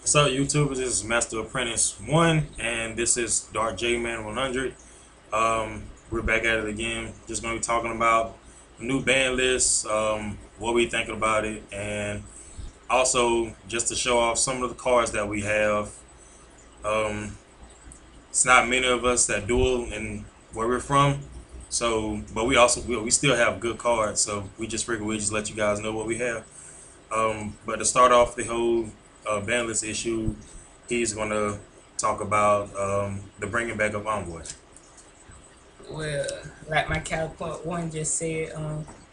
What's up, YouTubers? This is Master Apprentice 1, and this is Dark J Man 100. We're back at it again. Just going to be talking about new band lists, what we thinking about it, and also just to show off some of the cards that we have. Um, it's not many of us that duel in where we're from, so but we still have good cards. So we just figured we just let you guys know what we have. But to start off the whole banlist issue, he's going to talk about the bringing back of Envoy. Well, like my counterpart one just said,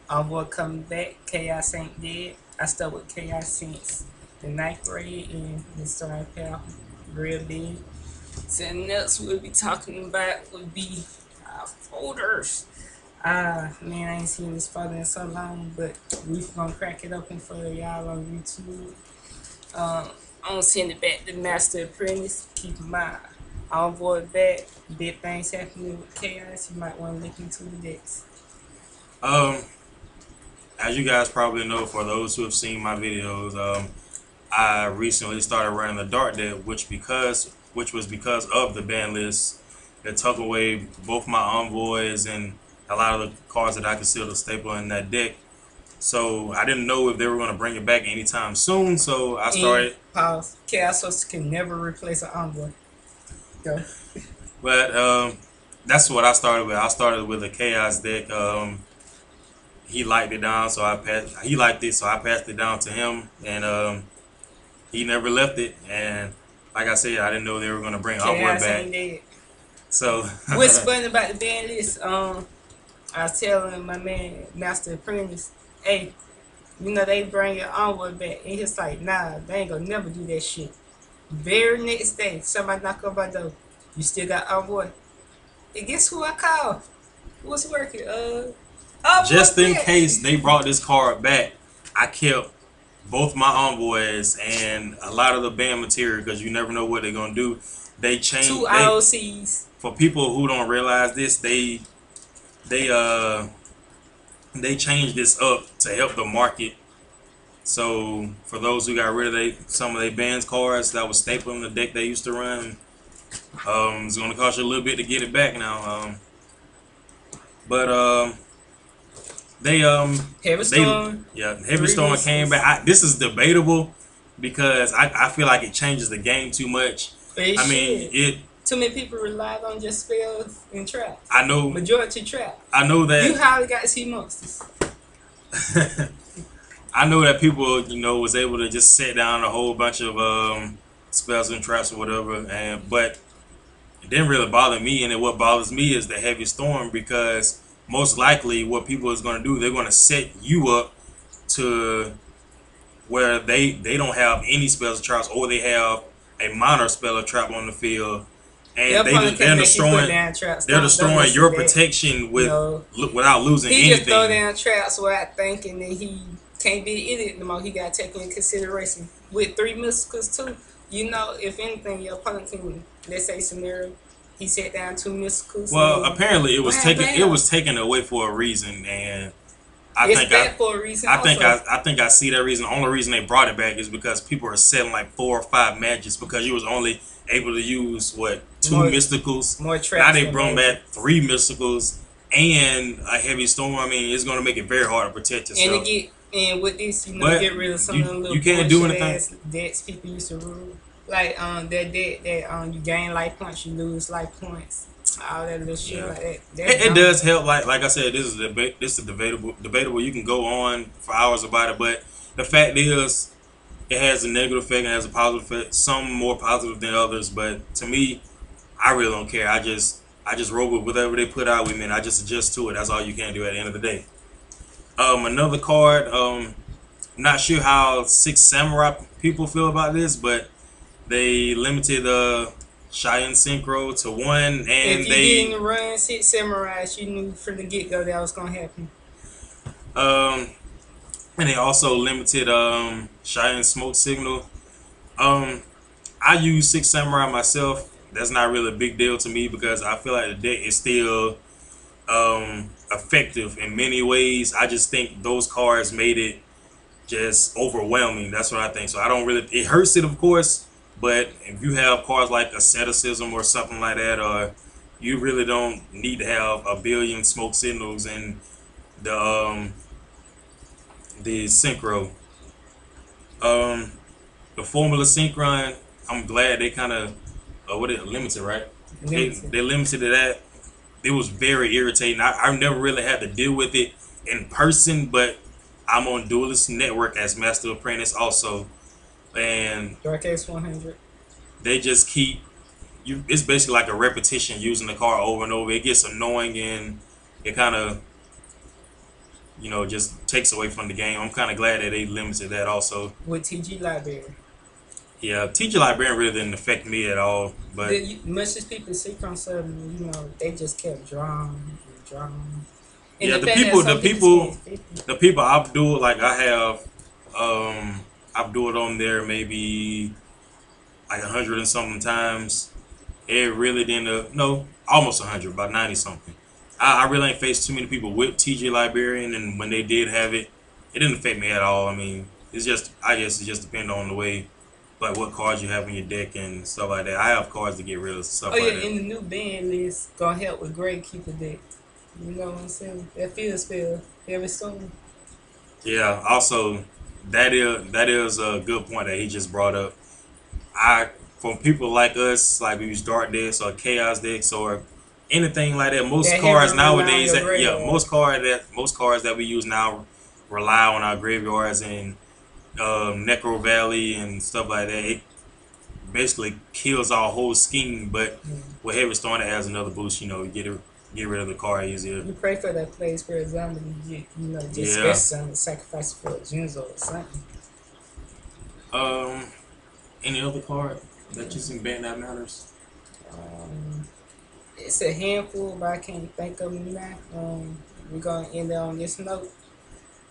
Envoy coming back, Chaos ain't dead. I stuck with Chaos since the ninth grade and the starting pal real big. Something else we'll be talking about would be folders. Man, I ain't seen this folder in so long, but we gonna crack it open for y'all on YouTube. I'm gonna send it back to Master Apprentice. Keep in mind, Envoy back. Big things happening with Chaos. You might want to look into the decks. Um, as you guys probably know, for those who have seen my videos, I recently started running the Dart deck, which was because of the ban list that took away both my envoys and a lot of the cards that I consider a staple in that deck. So I didn't know if they were going to bring it back anytime soon. So I started. Pause. Chaos Host can never replace an Envoy. Go. But that's what I started with. I started with a chaos deck. He liked it down, so I passed. He liked it, so I passed it down to him, and he never left it. And like I said, I didn't know they were gonna bring Envoy Chaos back. ain't dead. So What's funny about the band list? I was telling my man Master Apprentice, hey, you know they bring your Envoy back, and he's like, nah, they ain't gonna never do that shit. Very next day, somebody knock on my door. You still got Envoy? And guess who I called? What's working? just in back. case they brought this card back, I kept both my envoys and a lot of the band material because you never know what they're gonna do. They change. Two IOCs. For people who don't realize this, they uh they changed this up to help the market. So for those who got rid of some of their bands cards that was staple in the deck they used to run, it's gonna cost you a little bit to get it back now. But Heavy Storm. Heavy Storm came back. This is debatable because I feel like it changes the game too much. I mean, too many people relied on just spells and traps. I know majority trap. I know that you hardly got to see monsters. I know that people, was able to just set down a whole bunch of spells and traps or whatever, but it didn't really bother me. And what bothers me is the heavy storm because most likely what people is going to do, they're going to set you up to where they don't have any spells or traps, or they have a minor spell or trap on the field, and they're destroying your protection without losing anything. He just throw down traps without thinking that he can't be in it no more. He got to take into consideration with 3 mysticals too. If anything, your opponent can, let's say scenario, he set down 2 mysticals. Well, apparently it was taken away for a reason, and I think I see that reason. The only reason they brought it back is because people are selling like 4 or 5 magics because you was only able to use 2 mysticals. More traps. Now they brought back 3 mysticals and a heavy storm. I mean, it's going to make it very hard to protect yourself. And with this, get rid of some of the little you can't do anything. Decks people used to rule. Like that deck that you gain life points, you lose life points. All that little shit like that. It does help. Like I said, this is debatable. You can go on for hours about it, but the fact is, it has a negative effect and has a positive effect. Some more positive than others, but to me, I really don't care. I just roll with whatever they put out with me, and I just adjust to it. That's all you can do at the end of the day. Another card. Not sure how 6 Samurai people feel about this, but they limited Cheyenne Synchro to 1, and if you didn't run 6 Samurais, you knew from the get go that was gonna happen. And they also limited Cheyenne Smoke Signal. I use 6 Samurai myself. That's not really a big deal to me because I feel like the deck is still effective in many ways. I just think those cards made it just overwhelming. That's what I think. So I don't really. It hurts it, of course, But if you have cards like asceticism or something like that, or you really don't need to have a billion smoke signals and the the synchro. Um, the Formula Synchron, I'm glad they kind of what it limited, right? Limited. They limited to that. It was very irritating. I never really had to deal with it in person, but I'm on Duelist Network as Master Apprentice also, and Dark Ace 100. they just keep you. It's basically like a repetition using the card over and over. It gets annoying and it kind of just takes away from the game. I'm kind of glad that they limited that also. With TG Library. Yeah, Teacher Librarian really didn't affect me at all, but Much as people see concept, they just kept drawing and drawing. And yeah, the fact that some people spend 50. the people I've do it like I have, I've do it on there maybe like 100 and something times. It really didn't. No, almost 100, about 90 something. I really ain't faced too many people with TJ Librarian, and when they did have it, it didn't affect me at all. I mean, it's just I guess it just depends on the way, like what cards you have in your deck and stuff like that. I have cards to get rid of Oh stuff yeah, like that. in the new band list, gonna help with Grade Keeper deck. You know what I'm saying? That field spell every soon. Yeah. Also, that is a good point that he just brought up. I from people like us, like we use dark decks or chaos decks or anything like that. Most That heavy cards rely on nowadays, your yeah, graveyard. most cards that we use now rely on our graveyards and Necro Valley and stuff like that. It basically kills our whole scheme. But Mm. with Heavy Storm, it adds another boost. Get rid of the card easier. You pray for that place, for example, you get, just special Yeah. something, sacrifice for a Junzo or something. Um. Any other card that you think ban that matters? Um, it's a handful, but I can't think of them now. We're gonna end on this note.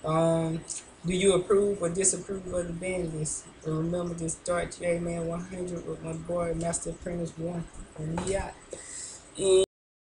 Um, do you approve or disapprove of the ban list? And remember to start J Man 100 with my boy Master Apprentice 1 on Yacht.